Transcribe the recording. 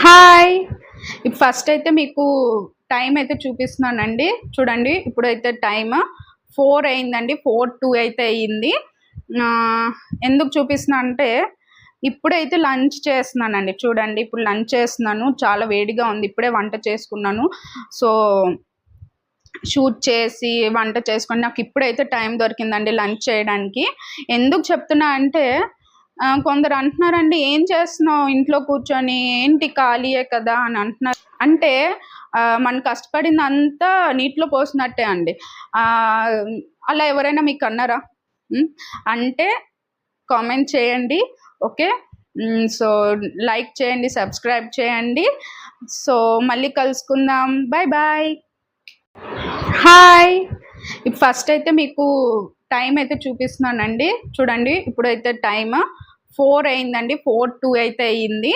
Hi. First అయితే మీకు time అయితే చూపిస్తున్నానండి. చూడండి ఇప్పుడైతే టైమ్ 4 అయిందండి. 4:02 అయితే అయ్యింది. ఎందుకు చూపిస్తున్నా అంటే ఇప్పుడైతే లంచ్ చేస్తున్నానండి. చూడండి ఇప్పుడు లంచ్ చేస్తున్నాను. చాలా వేడిగా ఉంది. ఇప్పుడే వంట చేసుకున్నాను. సో షూట్ చేసి వంట చేసుకొని నాకు ఇప్పుడైతే టైం దొరికిందండి లంచ్ చేయడానికి. ఎందుకు చెప్తున్నా అంటే కొందరు అంటున్నారండి, ఏం చేస్తున్నావు ఇంట్లో కూర్చొని, ఏంటి ఖాళీయే కదా అని అంటున్నారు. అంటే మనం కష్టపడిందంతా నీటిలో పోసినట్టే అండి. అలా ఎవరైనా మీకు అన్నారా? అంటే కామెంట్ చేయండి. ఓకే. సో లైక్ చేయండి, సబ్స్క్రైబ్ చేయండి. సో మళ్ళీ కలుసుకుందాం. Bye bye. హాయ్. ఫస్ట్ అయితే మీకు టైం అయితే చూపిస్తున్నానండి. చూడండి ఇప్పుడైతే టైమ్ 4 అయిందండి. 4:02 అయితే అయ్యింది.